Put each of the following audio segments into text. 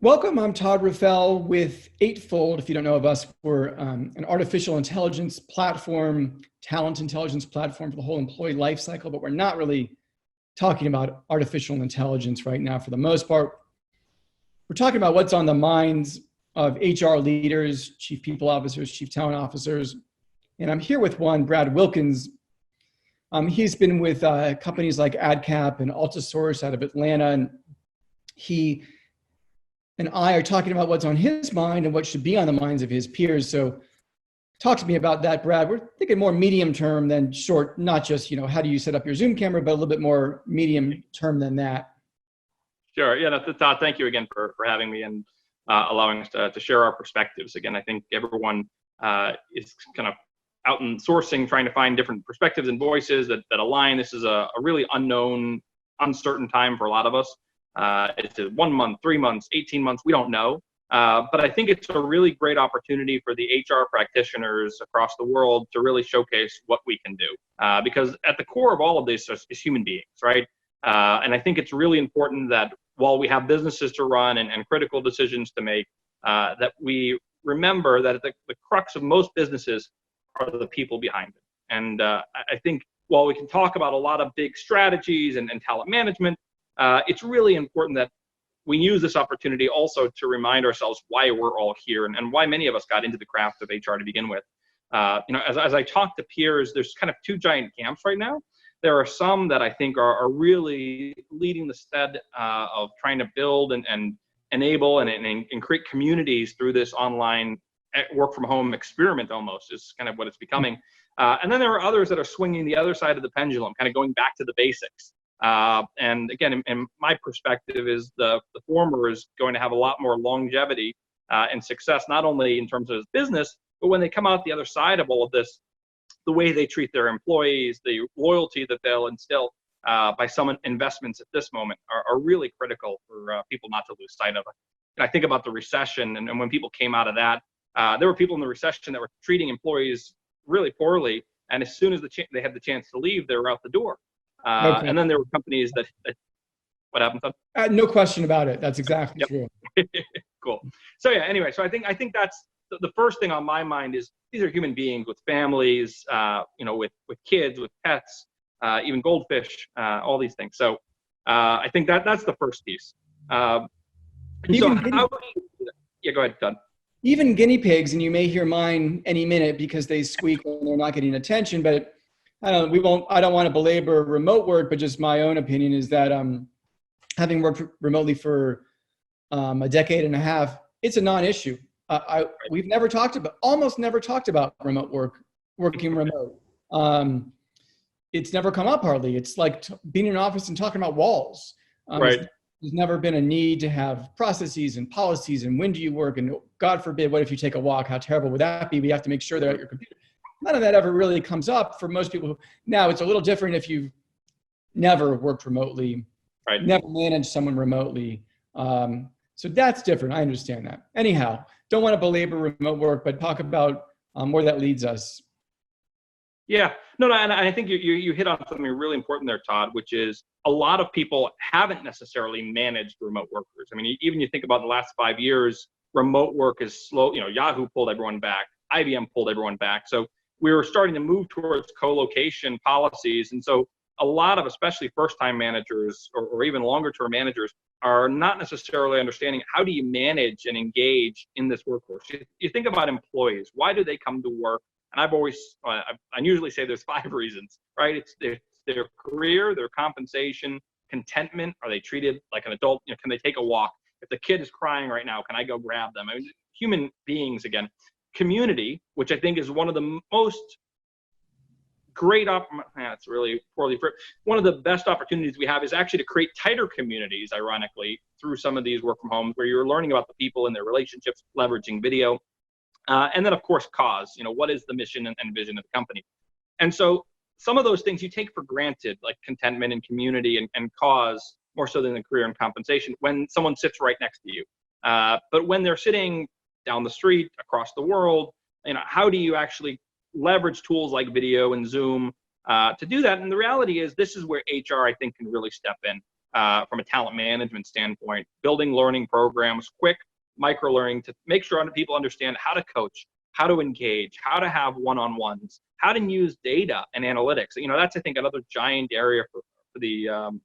Welcome, I'm Todd Raffel with Eightfold. If you don't know of us, we're an artificial intelligence platform, talent intelligence platform for the whole employee life cycle, but we're not really talking about artificial intelligence right now for the most part. We're talking about what's on the minds of HR leaders, chief people officers, chief talent officers. And I'm here with one, Brad Wilkins. He's been with companies like AdCap and Altisource out of Atlanta, and he and I are talking about what's on his mind and what should be on the minds of his peers. So talk to me about that, Brad. We're thinking more medium term than short, not just, how do you set up your Zoom camera, but a little bit more medium term than that. Sure. Yeah, Todd, thank you again for having me and allowing us to share our perspectives. Again, I think everyone is kind of out in sourcing, trying to find different perspectives and voices that align. This is a really unknown, uncertain time for a lot of us. It's 1 month, 3 months, 18 months, we don't know. But I think it's a really great opportunity for the HR practitioners across the world to really showcase what we can do. Because at the core of all of this is human beings, right? And I think it's really important that while we have businesses to run and critical decisions to make, that we remember that the crux of most businesses are the people behind it. And I think while we can talk about a lot of big strategies and talent management, it's really important that we use this opportunity also to remind ourselves why we're all here and why many of us got into the craft of HR to begin with. As I talk to peers, there's kind of two giant camps right now. There are some that I think are really leading the stead of trying to build and enable and create communities through this online work from home experiment, almost is kind of what it's becoming. And then there are others that are swinging the other side of the pendulum, kind of going back to the basics. And again, in my perspective, is the former is going to have a lot more longevity and success, not only in terms of his business, but when they come out the other side of all of this, the way they treat their employees, the loyalty that they'll instill by some investments at this moment are really critical for people not to lose sight of. And I think about the recession, and when people came out of that, there were people in the recession that were treating employees really poorly, and as soon as they had the chance to leave, they were out the door. Okay. And then there were companies that what happened? No question about it. That's exactly true. Cool. So yeah, anyway, so I think that's the first thing on my mind is these are human beings with families, with kids, with pets, even goldfish, all these things. So I think that's the first piece. Go ahead, Todd. Even guinea pigs, and you may hear mine any minute because they squeak when they're not getting attention, but I don't want to belabor remote work, but just my own opinion is that having worked remotely for a decade and a half, it's a non-issue. We've almost never talked about remote work, working remote. It's never come up hardly. It's like being in an office and talking about walls. Right. There's never been a need to have processes and policies and when do you work, and God forbid, what if you take a walk? How terrible would that be? We have to make sure they're at your computer. None of that ever really comes up for most people. Now, it's a little different if you've never worked remotely, right, never managed someone remotely. So that's different. I understand that. Anyhow, don't want to belabor remote work, but talk about where that leads us. Yeah, no, and I think you hit on something really important there, Todd, which is a lot of people haven't necessarily managed remote workers. I mean, even you think about the last 5 years, remote work is slow. Yahoo pulled everyone back, IBM pulled everyone back. So we were starting to move towards co-location policies. And so a lot of, especially first-time managers or even longer-term managers, are not necessarily understanding how do you manage and engage in this workforce. You think about employees. Why do they come to work? And I usually say there's 5 reasons, right? It's their career, their compensation, contentment. Are they treated like an adult? Can they take a walk? If the kid is crying right now, can I go grab them? I mean, human beings again. Community, which I think is one of the most great, it's really poorly phrased. One of the best opportunities we have is actually to create tighter communities, ironically, through some of these work from homes where you're learning about the people and their relationships, leveraging video. And then, of course, cause. What is the mission and vision of the company? And so some of those things you take for granted, like contentment and community and cause, more so than the career and compensation, when someone sits right next to you. But when they're sitting down the street, across the world, how do you actually leverage tools like video and Zoom to do that? And the reality is this is where HR, I think, can really step in. from a talent management standpoint, building learning programs, quick micro learning to make sure people understand how to coach, how to engage, how to have one-on-ones, how to use data and analytics. That's, I think, another giant area for the kind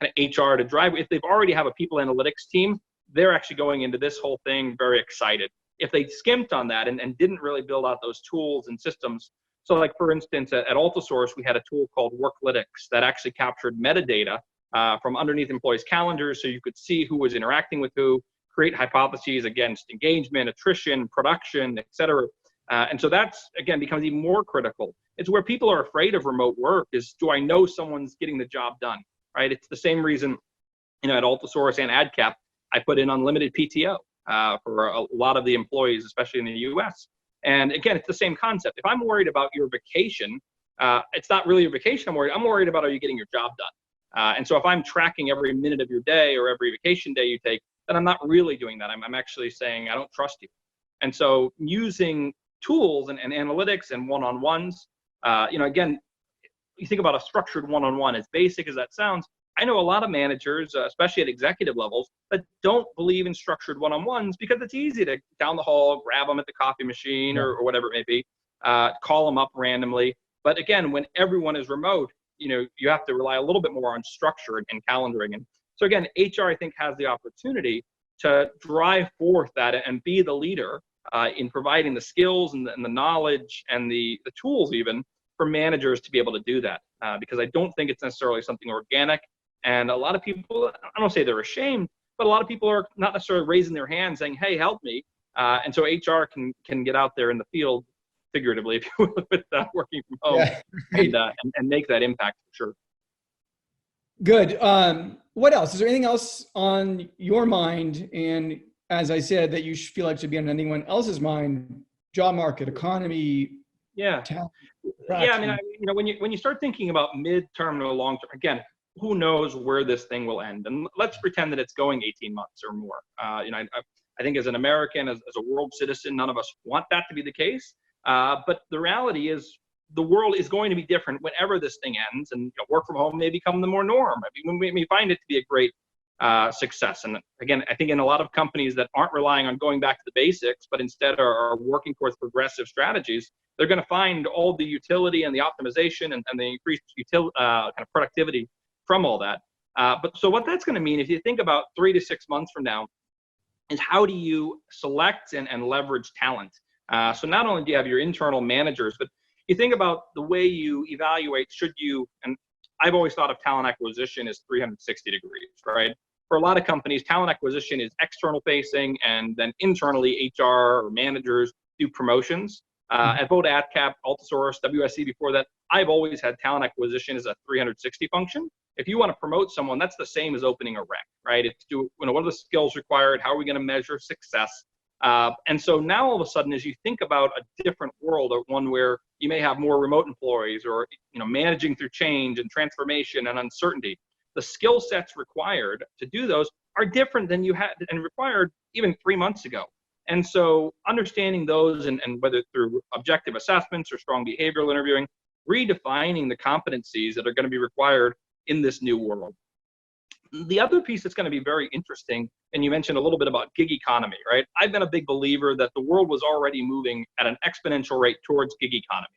of HR to drive. If they've already have a people analytics team, they're actually going into this whole thing very excited. If they skimped on that and didn't really build out those tools and systems. So like, for instance, at Altisource, we had a tool called Worklytics that actually captured metadata from underneath employees' calendars, so you could see who was interacting with who, create hypotheses against engagement, attrition, production, et cetera. And so that's, again, becomes even more critical. It's where people are afraid of remote work is, do I know someone's getting the job done, right? It's the same reason, at Altisource and AdCap, I put in unlimited PTO for a lot of the employees, especially in the US. And again, it's the same concept. If I'm worried about your vacation, it's not really your vacation I'm worried about, are you getting your job done? And so if I'm tracking every minute of your day or every vacation day you take, then I'm not really doing that. I'm actually saying, I don't trust you. And so using tools and analytics and one-on-ones, again, you think about a structured one-on-one, as basic as that sounds, I know a lot of managers, especially at executive levels, that don't believe in structured one-on-ones because it's easy to down the hall, grab them at the coffee machine or whatever it may be, call them up randomly. But again, when everyone is remote, you have to rely a little bit more on structure and calendaring. And so again, HR, I think, has the opportunity to drive forth that and be the leader in providing the skills and the knowledge and the tools even for managers to be able to do that. Because I don't think it's necessarily something organic. And a lot of people, I don't say they're ashamed, but a lot of people are not necessarily raising their hand saying, hey, help me. And so HR can get out there in the field, figuratively, if you will, with working from home, and make that impact for sure. Good. What else? Is there anything else on your mind? And as I said, that you feel like should be on anyone else's mind? Job market, economy. Talent, I mean, when you start thinking about midterm to long term, again, who knows where this thing will end? And let's pretend that it's going 18 months or more. I think as an American, as a world citizen, none of us want that to be the case. But the reality is, the world is going to be different whenever this thing ends, and work from home may become the more norm. I mean, we may find it to be a great success. And again, I think in a lot of companies that aren't relying on going back to the basics, but instead are working towards progressive strategies, they're going to find all the utility and the optimization and the increased kind of productivity from all that. But so what that's going to mean, if you think about 3 to 6 months from now, is how do you select and leverage talent? So not only do you have your internal managers, but you think about the way you evaluate, and I've always thought of talent acquisition as 360 degrees, right? For a lot of companies, talent acquisition is external facing, and then internally HR or managers do promotions. At both AdCap, Altisource, WSC before that, I've always had talent acquisition as a 360 function. If you want to promote someone, that's the same as opening a rec, right? It's what are the skills required? How are we going to measure success? And so now all of a sudden, as you think about a different world, or one where you may have more remote employees, or managing through change and transformation and uncertainty, the skill sets required to do those are different than you had and required even 3 months ago. And so understanding those, and whether through objective assessments or strong behavioral interviewing, redefining the competencies that are going to be required in this new world. The other piece that's going to be very interesting, and you mentioned a little bit about gig economy, right? I've been a big believer that the world was already moving at an exponential rate towards gig economy.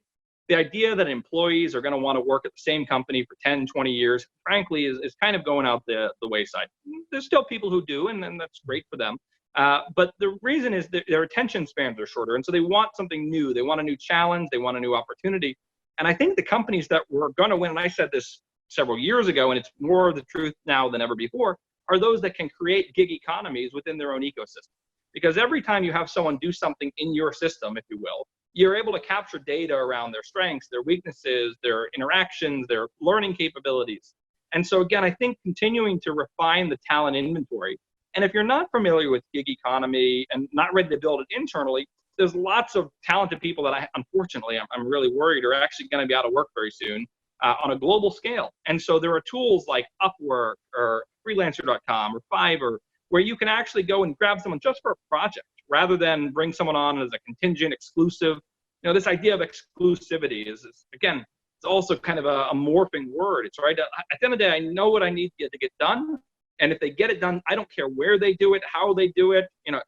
The idea that employees are going to want to work at the same company for 10, 20 years, frankly, is kind of going out the wayside. There's still people who do, and that's great for them. But the reason is that their attention spans are shorter. And so they want something new. They want a new challenge. They want a new opportunity. And I think the companies that were going to win, and I said this several years ago, and it's more the truth now than ever before, are those that can create gig economies within their own ecosystem. Because every time you have someone do something in your system, if you will, you're able to capture data around their strengths, their weaknesses, their interactions, their learning capabilities. And so again, I think continuing to refine the talent inventory. And if you're not familiar with gig economy and not ready to build it internally, there's lots of talented people that unfortunately, I'm really worried are actually going to be out of work very soon on a global scale. And so there are tools like Upwork or freelancer.com or Fiverr, where you can actually go and grab someone just for a project rather than bring someone on as a contingent exclusive. This idea of exclusivity is again, it's also kind of a morphing word. It's right. At the end of the day, I know what I need to get done. And if they get it done, I don't care where they do it, how they do it,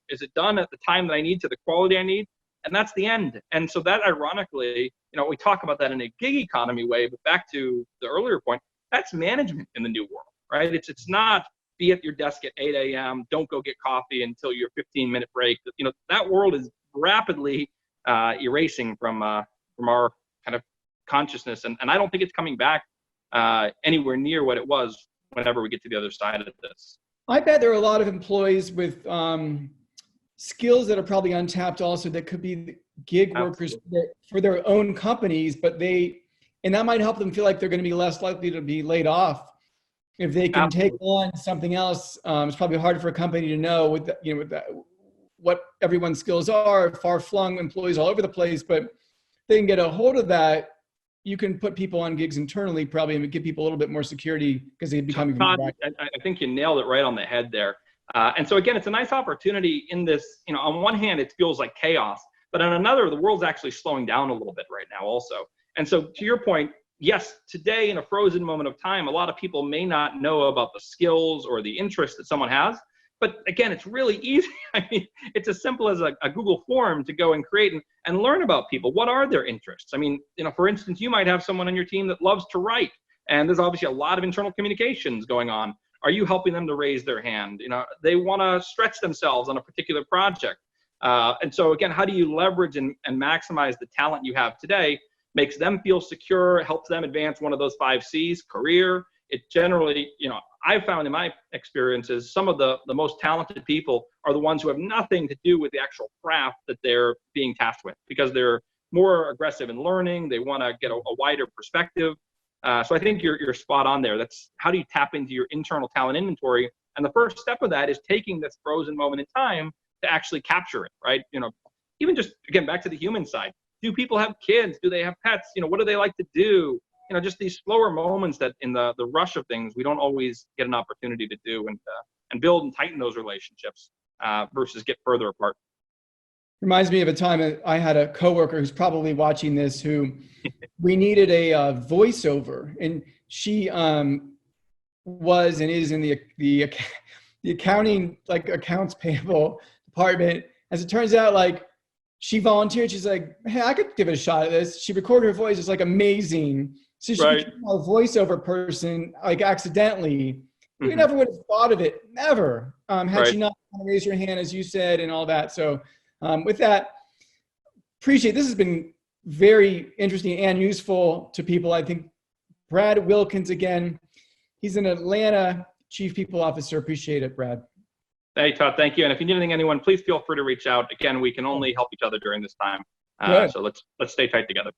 is it done at the time that I need to the quality I need? And that's the end. And so that ironically, we talk about that in a gig economy way, but back to the earlier point, that's management in the new world, right? It's not be at your desk at 8 a.m., don't go get coffee until your 15-minute break. That world is rapidly erasing from our kind of consciousness. And I don't think it's coming back anywhere near what it was whenever we get to the other side of this. I bet there are a lot of employees with skills that are probably untapped also that could be gig workers for their own companies, and that might help them feel like they're going to be less likely to be laid off if they can take on something else. It's probably hard for a company to know what everyone's skills are, far-flung employees all over the place, but they can get a hold of that. You can put people on gigs internally probably and give people a little bit more security because they become even more. I think you nailed it right on the head there. And so again, it's a nice opportunity in this, on one hand, it feels like chaos, but on another, the world's actually slowing down a little bit right now also. And so to your point, yes, today in a frozen moment of time, a lot of people may not know about the skills or the interest that someone has. But again, it's really easy. I mean, it's as simple as a Google form to go and create and learn about people. What are their interests? I mean, for instance, you might have someone on your team that loves to write, and there's obviously a lot of internal communications going on. Are you helping them to raise their hand? They want to stretch themselves on a particular project. And so again, how do you leverage and maximize the talent you have today? Makes them feel secure, helps them advance one of those 5 C's, career. It generally, I've found in my experiences, some of the most talented people are the ones who have nothing to do with the actual craft that they're being tasked with, because they're more aggressive in learning. They want to get a wider perspective. So I think you're spot on there. That's how do you tap into your internal talent inventory? And the first step of that is taking this frozen moment in time to actually capture it, right? Even just, again, back to the human side. Do people have kids? Do they have pets? What do they like to do? Just these slower moments that in the rush of things, we don't always get an opportunity to do and build and tighten those relationships versus get further apart. Reminds me of a time I had a coworker who's probably watching this who we needed a voiceover, and she was and is in the accounting, like accounts payable department. As it turns out, she volunteered. She's like, hey, I could give it a shot at this. She recorded her voice. It's amazing. So she became a voiceover person, accidentally. Mm-hmm. You never would have thought of it, never, had she not raised her hand, as you said, and all that. So with that, appreciate this has been very interesting and useful to people. I think Brad Wilkins, again, he's an Atlanta Chief People Officer. Appreciate it, Brad. Hey, Todd, thank you. And if you need anyone, please feel free to reach out. Again, we can only help each other during this time. So let's stay tight together.